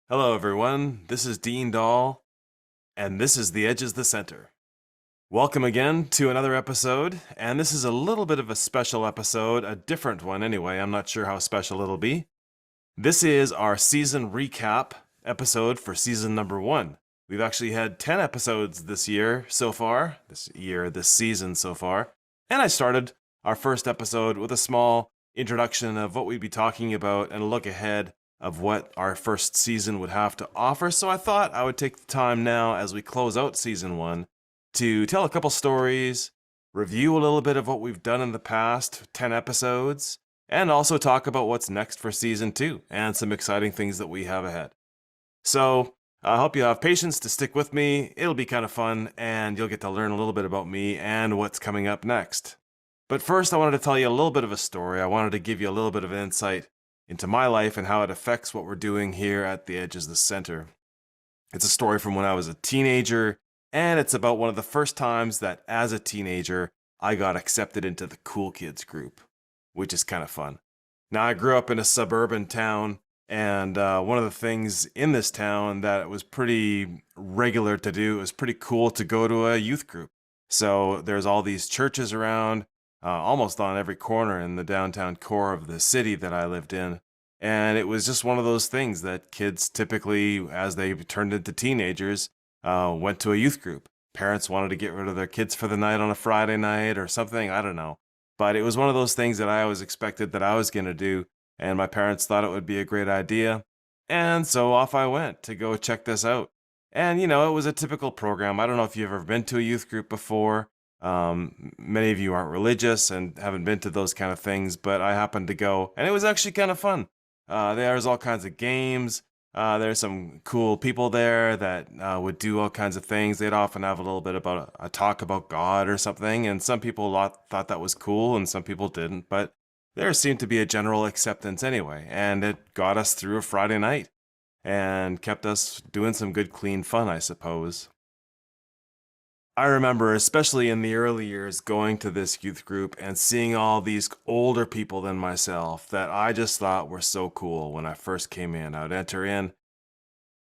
Hello, everyone. This is Dean Dahl, and this is The Edge is the Center. Welcome again to another episode, and this is a little bit of a special episode, a different one anyway. I'm not sure how special it'll be. This is our season recap episode for season number 1. We've actually had 10 episodes this year so far, this season so far, and I started our first episode with a small introduction of what we'd be talking about and a look ahead of what our first season would have to offer. So I thought I would take the time now as we close out season 1 to tell a couple stories, review a little bit of what we've done in the past 10 episodes, and also talk about what's next for season 2 and some exciting things that we have ahead. So I hope you have patience to stick with me. It'll be kind of fun, and you'll get to learn a little bit about me and what's coming up next. But first, I wanted to tell you a little bit of a story. I wanted to give you a little bit of insight into my life and how it affects what we're doing here at The Edge is the Center. It's a story from when I was a teenager, and it's about one of the first times that as a teenager, I got accepted into the cool kids group, which is kind of fun. Now, I grew up in a suburban town, and one of the things in this town that was pretty regular to do, it was pretty cool to go to a youth group. So there's all these churches around, almost on every corner in the downtown core of the city that I lived in. And it was just one of those things that kids typically, as they turned into teenagers, went to a youth group. Parents wanted to get rid of their kids for the night on a Friday night or something. I don't know. But it was one of those things that I always expected that I was going to do. And my parents thought it would be a great idea. And so off I went to go check this out. And, it was a typical program. I don't know if you've ever been to a youth group before. Many of you aren't religious and haven't been to those kind of things, but I happened to go, and it was actually kind of fun. There's all kinds of games. There's some cool people there that would do all kinds of things. They'd often have a little bit about a talk about God or something, and some people thought that was cool, and some people didn't. But there seemed to be a general acceptance anyway, and it got us through a Friday night and kept us doing some good, clean fun, I suppose. I remember, especially in the early years, going to this youth group and seeing all these older people than myself that I just thought were so cool when I first came in. I would enter in.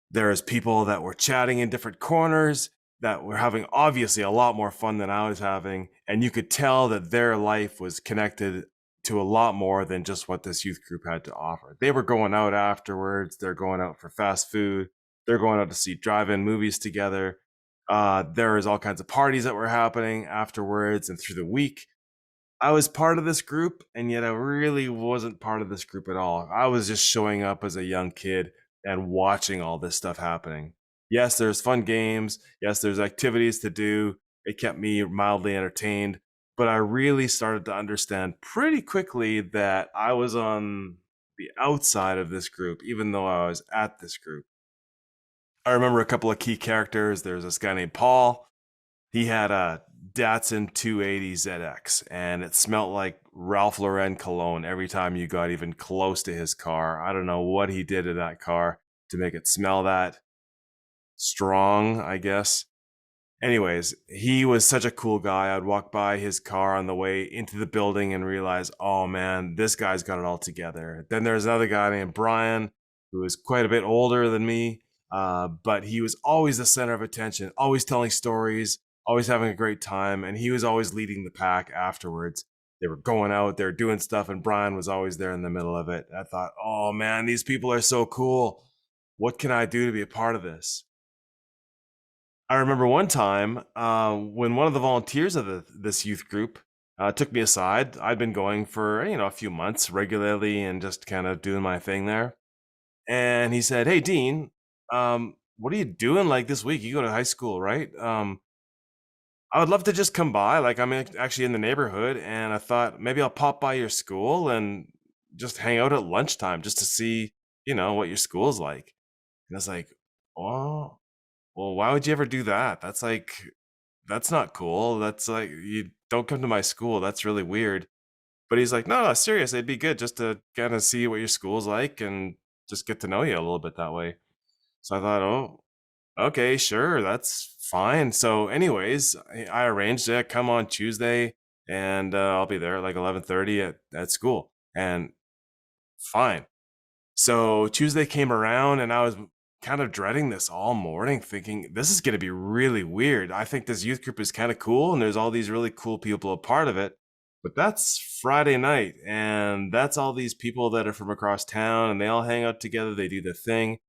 There was people that were chatting in different corners that were having obviously a lot more fun than I was having. And you could tell that their life was connected to a lot more than just what this youth group had to offer. They were going out afterwards. They're going out for fast food. They're going out to see drive-in movies together. There was all kinds of parties that were happening afterwards and through the week. I was part of this group, and yet I really wasn't part of this group at all. I was just showing up as a young kid and watching all this stuff happening. Yes, there's fun games. Yes, there's activities to do. It kept me mildly entertained. But I really started to understand pretty quickly that I was on the outside of this group, even though I was at this group. I remember a couple of key characters. There's this guy named Paul. He had a Datsun 280 ZX, and it smelled like Ralph Lauren cologne every time you got even close to his car. I don't know what he did to that car to make it smell that strong, I guess. Anyways, he was such a cool guy. I'd walk by his car on the way into the building and realize, oh man, this guy's got it all together. Then there's another guy named Brian, who is quite a bit older than me, but he was always the center of attention, always telling stories, always having a great time, and he was always leading the pack afterwards. They were going out, they were doing stuff, and Brian was always there in the middle of it. I thought, oh man, these people are so cool. What can I do to be a part of this? I remember one time when one of the volunteers of this youth group took me aside. I'd been going for a few months regularly and just kind of doing my thing there. And he said, "Hey, Dean, what are you doing like this week? You go to high school, right? I would love to just come by. Like I'm actually in the neighborhood, and I thought maybe I'll pop by your school and just hang out at lunchtime just to see, what your school's like." And I was like, "Oh." Well, why would you ever do that? That's not cool. That's like, you don't come to my school. That's really weird. But he's like, no, no, serious. It'd be good just to kind of see what your school's like and just get to know you a little bit that way. So I thought, oh, okay, sure, that's fine. So, anyways, I arranged it. Come on Tuesday, and I'll be there at like 11:30 at school. And fine. So Tuesday came around, and I was kind of dreading this all morning, thinking this is going to be really weird. I think this youth group is kind of cool, and there's all these really cool people a part of it. But that's Friday night, and that's all these people that are from across town, and they all hang out together. They do the thing.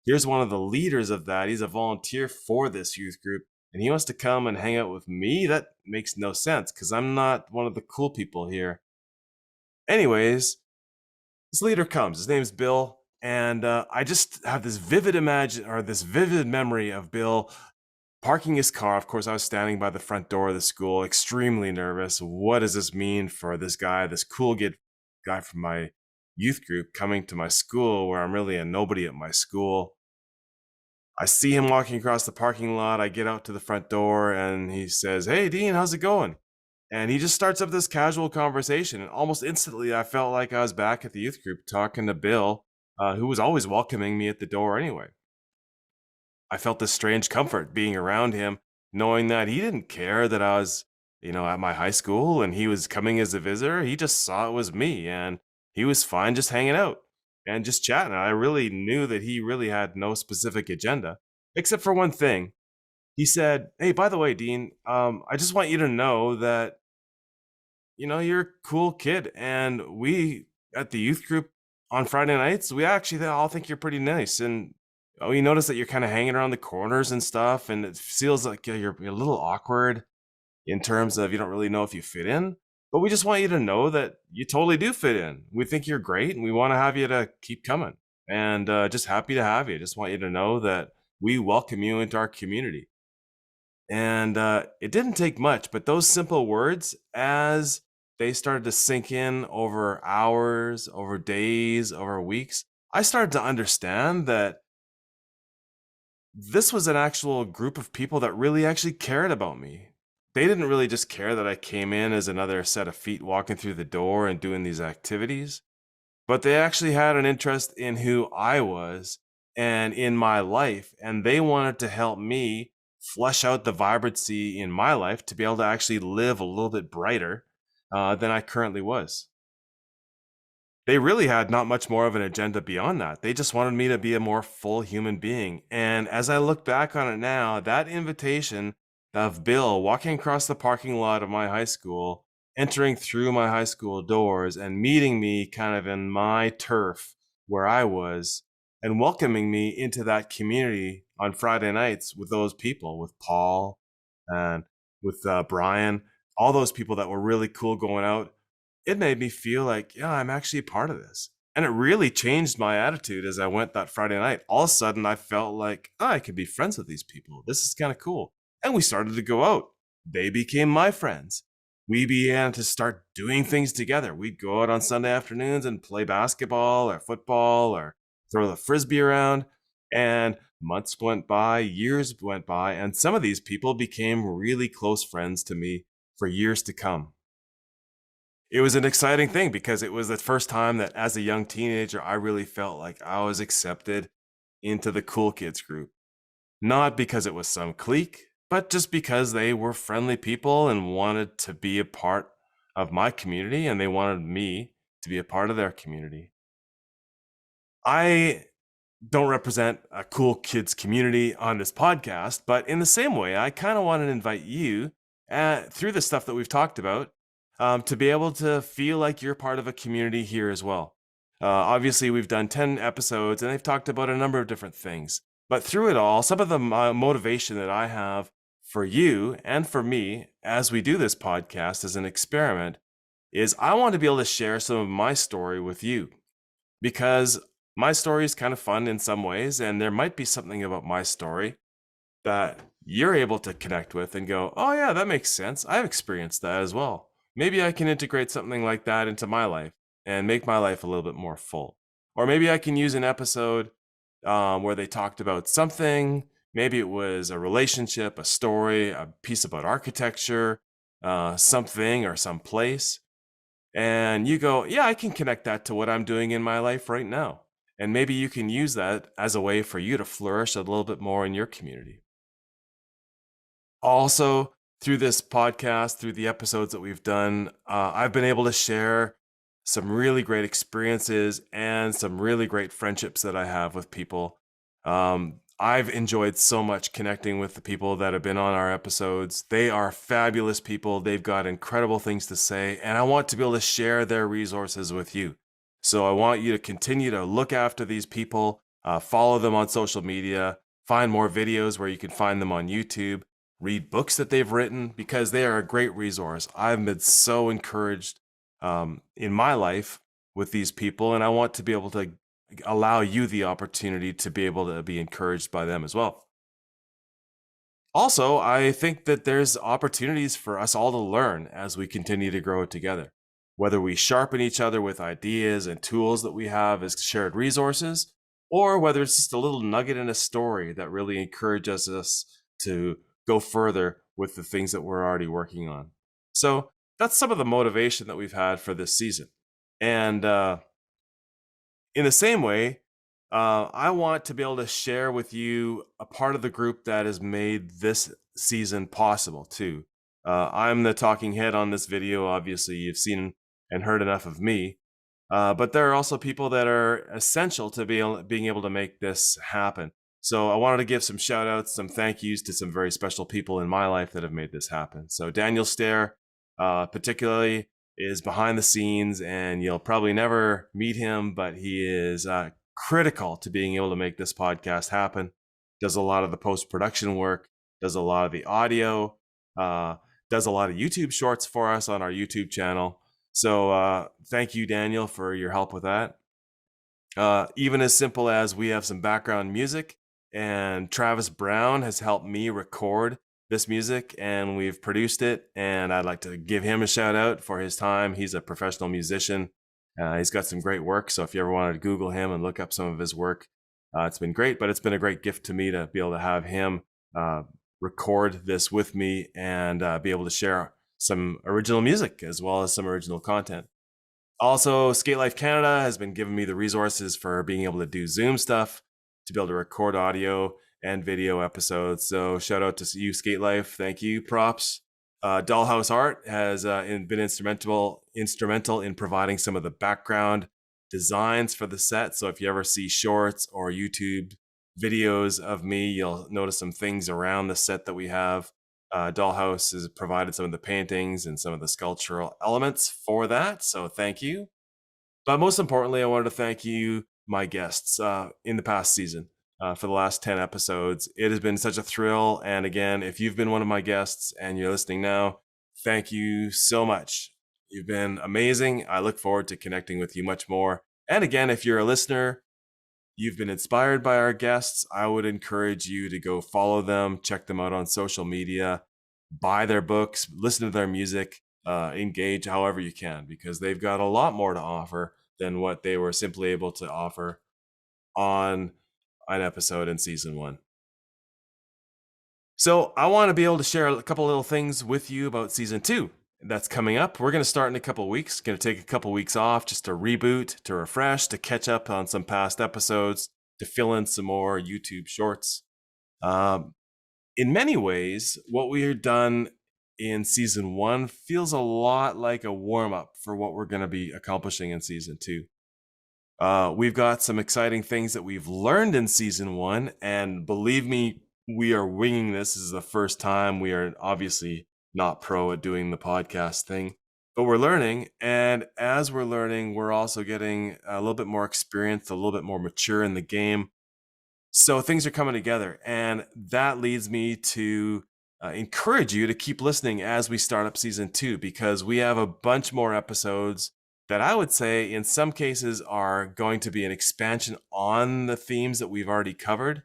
Here's one of the leaders of that. He's a volunteer for this youth group, and he wants to come and hang out with me. That makes no sense because I'm not one of the cool people here. Anyways, this leader comes. His name's Bill, and I just have this vivid memory of Bill parking his car. Of course, I was standing by the front door of the school, extremely nervous. What does this mean for this guy, this cool guy from my youth group coming to my school where I'm really a nobody at my school? I see him walking across the parking lot. I get out to the front door and he says, "Hey, Dean, how's it going?" And he just starts up this casual conversation. And almost instantly, I felt like I was back at the youth group talking to Bill, who was always welcoming me at the door anyway. I felt this strange comfort being around him, knowing that he didn't care that I was, at my high school and he was coming as a visitor. He just saw it was me and he was fine just hanging out and just chatting. I really knew that he really had no specific agenda, except for one thing. He said, "Hey, by the way, Dean, I just want you to know that, you're a cool kid. And we at the youth group on Friday nights, we actually all think you're pretty nice. And we notice that you're kind of hanging around the corners and stuff. And it feels like you're a little awkward in terms of you don't really know if you fit in. But we just want you to know that you totally do fit in. We think you're great and we want to have you to keep coming. And just happy to have you. Just want you to know that we welcome you into our community." And it didn't take much, but those simple words, as they started to sink in over hours, over days, over weeks, I started to understand that this was an actual group of people that really actually cared about me. They didn't really just care that I came in as another set of feet walking through the door and doing these activities, but they actually had an interest in who I was and in my life. And they wanted to help me flesh out the vibrancy in my life to be able to actually live a little bit brighter than I currently was. They really had not much more of an agenda beyond that. They just wanted me to be a more full human being. And as I look back on it now, that invitation of Bill walking across the parking lot of my high school, entering through my high school doors and meeting me kind of in my turf where I was and welcoming me into that community on Friday nights with those people, with Paul and with Brian, all those people that were really cool going out. It made me feel like, yeah, I'm actually a part of this. And it really changed my attitude as I went that Friday night. All of a sudden, I felt like, oh, I could be friends with these people. This is kind of cool. And we started to go out. They became my friends. We began to start doing things together. We'd go out on Sunday afternoons and play basketball or football or throw the frisbee around. And months went by, years went by, and some of these people became really close friends to me for years to come. It was an exciting thing because it was the first time that as a young teenager, I really felt like I was accepted into the cool kids group. Not because it was some clique, but just because they were friendly people and wanted to be a part of my community and they wanted me to be a part of their community. I don't represent a cool kids community on this podcast, but in the same way, I kind of want to invite you through the stuff that we've talked about to be able to feel like you're part of a community here as well. Obviously, we've done 10 episodes and they've talked about a number of different things. But through it all, some of the motivation that I have for you and for me as we do this podcast as an experiment is I want to be able to share some of my story with you because my story is kind of fun in some ways, and there might be something about my story that you're able to connect with and go, oh yeah, that makes sense. I've experienced that as well. Maybe I can integrate something like that into my life and make my life a little bit more full. Or maybe I can use an episode where they talked about something. Maybe it was a relationship, a story, a piece about architecture, something or some place. And you go, yeah, I can connect that to what I'm doing in my life right now. And maybe you can use that as a way for you to flourish a little bit more in your community. Also, through this podcast, through the episodes that we've done, I've been able to share some really great experiences and some really great friendships that I have with people I've enjoyed so much connecting with the people that have been on our episodes. They are fabulous people. They've got incredible things to say, and I want to be able to share their resources with you. So I want you to continue to look after these people, follow them on social media, find more videos where you can find them on YouTube, read books that they've written because they are a great resource. I've been so encouraged in my life with these people, and I want to be able to allow you the opportunity to be able to be encouraged by them as well. Also, I think that there's opportunities for us all to learn as we continue to grow together. Whether we sharpen each other with ideas and tools that we have as shared resources, or whether it's just a little nugget in a story that really encourages us to go further with the things that we're already working on. So that's some of the motivation that we've had for this season. And in the same way, I want to be able to share with you a part of the group that has made this season possible too. I'm the talking head on this video. Obviously, you've seen and heard enough of me, but there are also people that are essential to being able to make this happen. So I wanted to give some shout outs, some thank yous to some very special people in my life that have made this happen. So Daniel Stair, particularly, is behind the scenes, and you'll probably never meet him, but he is critical to being able to make this podcast happen. Does a lot of the post-production work, does a lot of the audio, does a lot of YouTube shorts for us on our YouTube channel. So thank you, Daniel, for your help with that. Even as simple as we have some background music, and Travis Brown has helped me record this music, and we've produced it, and I'd like to give him a shout out for his time. He's a professional musician. He's got some great work, so if you ever wanted to Google him and look up some of his work, it's been great, but it's been a great gift to me to be able to have him record this with me and be able to share some original music as well as some original content. Also, Skate Life Canada has been giving me the resources for being able to do Zoom stuff, to be able to record audio and video episodes. So shout out to you, Skate Life. Thank you. Props. Dollhouse Art has been instrumental in providing some of the background designs for the set. So if you ever see shorts or YouTube videos of me, you'll notice some things around the set that we have. Dollhouse has provided some of the paintings and some of the sculptural elements for that. So thank you. But most importantly, I wanted to thank you, my guests, in the past season. For the last 10 episodes. It has been such a thrill. And again, if you've been one of my guests and you're listening now, thank you so much. You've been amazing. I look forward to connecting with you much more. And again, if you're a listener, you've been inspired by our guests, I would encourage you to go follow them, check them out on social media, buy their books, listen to their music, engage however you can, because they've got a lot more to offer than what they were simply able to offer on an episode in season 1. So I want to be able to share a couple little things with you about season 2 that's coming up. We're going to start in a couple of weeks. Going to take a couple of weeks off just to reboot, to refresh, to catch up on some past episodes, to fill in some more YouTube shorts. In many ways, what we've done in season 1 feels a lot like a warm-up for what we're going to be accomplishing in season 2. We've got some exciting things that we've learned in season 1, and believe me, we are winging this. This is the first time. We are obviously not pro at doing the podcast thing, but we're learning. And as we're learning, we're also getting a little bit more experienced, a little bit more mature in the game. So things are coming together, and that leads me to encourage you to keep listening as we start up season 2, because we have a bunch more episodes that I would say in some cases are going to be an expansion on the themes that we've already covered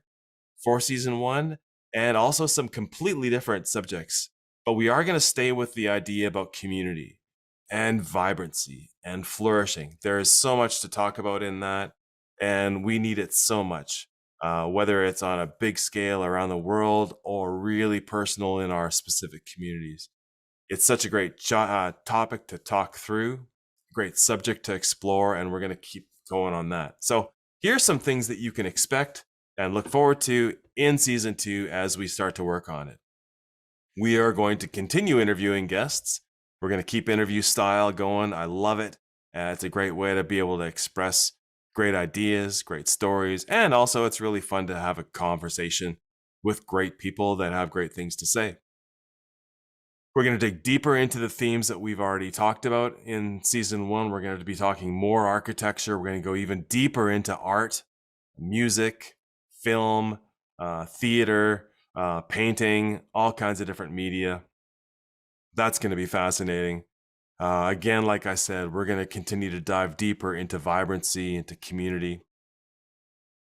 for season 1, and also some completely different subjects. But we are going to stay with the idea about community and vibrancy and flourishing. There is so much to talk about in that, and we need it so much, whether it's on a big scale around the world or really personal in our specific communities. It's such a great topic to talk through, great subject to explore, and we're going to keep going on that. So here's some things that you can expect and look forward to in season 2 as we start to work on it. We are going to continue interviewing guests. We're going to keep interview style going. I love it. It's a great way to be able to express great ideas, great stories, and also it's really fun to have a conversation with great people that have great things to say. We're going to dig deeper into the themes that we've already talked about in season 1. We're going to be talking more architecture. We're going to go even deeper into art, music, film, theater, painting, all kinds of different media. That's going to be fascinating. Again, like I said, we're going to continue to dive deeper into vibrancy, into community.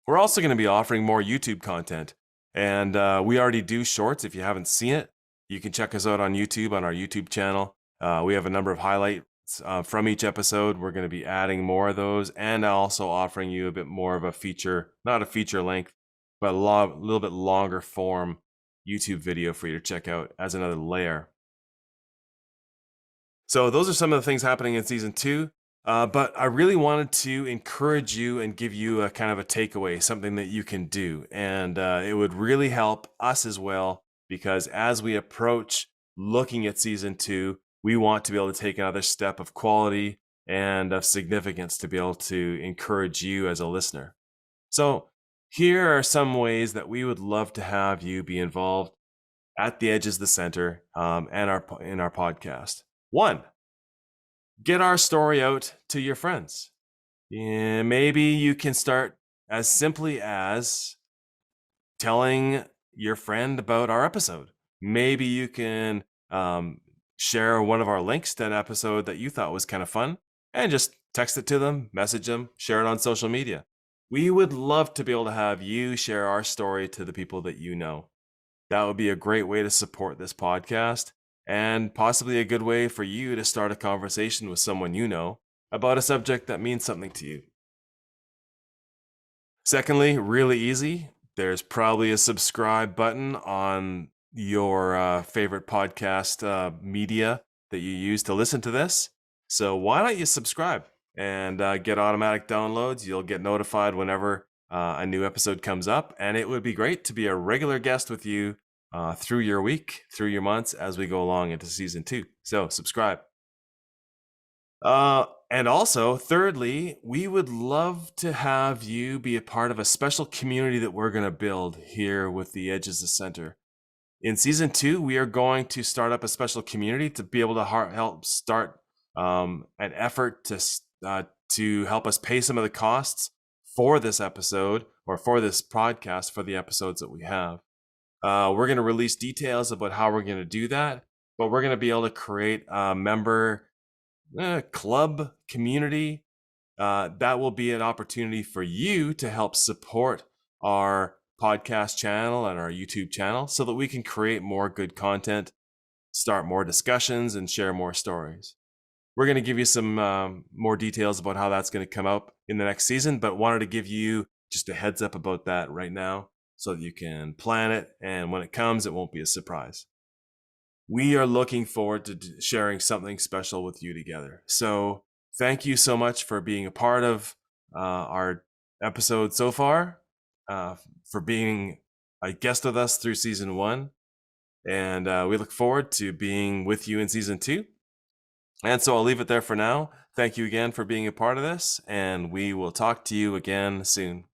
We're also going to be offering more YouTube content, and we already do shorts. If you haven't seen it, you can check us out on YouTube, on our YouTube channel. We have a number of highlights from each episode. We're going to be adding more of those, and also offering you a bit more of a feature, not a feature length, but a little bit longer form YouTube video for you to check out as another layer. So those are some of the things happening in season 2. But I really wanted to encourage you and give you a kind of a takeaway, something that you can do. And it would really help us as well, because as we approach looking at season 2, we want to be able to take another step of quality and of significance to be able to encourage you as a listener. So here are some ways that we would love to have you be involved at the Edges the Center and in our podcast. 1, get our story out to your friends. Yeah, maybe you can start as simply as telling your friend about our episode. Maybe you can share one of our links to an episode that you thought was kind of fun and just text it to them, message them, share it on social media. We would love to be able to have you share our story to the people that you know. That would be a great way to support this podcast, and possibly a good way for you to start a conversation with someone you know about a subject that means something to you. Secondly, really easy, there's probably a subscribe button on your favorite podcast media that you use to listen to this. So why don't you subscribe and get automatic downloads? You'll get notified whenever a new episode comes up, and it would be great to be a regular guest with you through your week, through your months as we go along into season 2. So subscribe. And also, thirdly, we would love to have you be a part of a special community that we're going to build here with the Edges the Center. In season 2, we are going to start up a special community to be able to help start an effort to help us pay some of the costs for this episode or for this podcast for the episodes that we have. We're going to release details about how we're going to do that, but we're going to be able to create a member club community that will be an opportunity for you to help support our podcast channel and our YouTube channel so that we can create more good content, start more discussions, and share more stories. We're going to give you some more details about how that's going to come up in the next season, but wanted to give you just a heads up about that right now so that you can plan it, and when it comes, it won't be a surprise. We are looking forward to sharing something special with you together. So thank you so much for being a part of our episode so far, for being a guest with us through season 1. And we look forward to being with you in season 2. And so I'll leave it there for now. Thank you again for being a part of this, and we will talk to you again soon.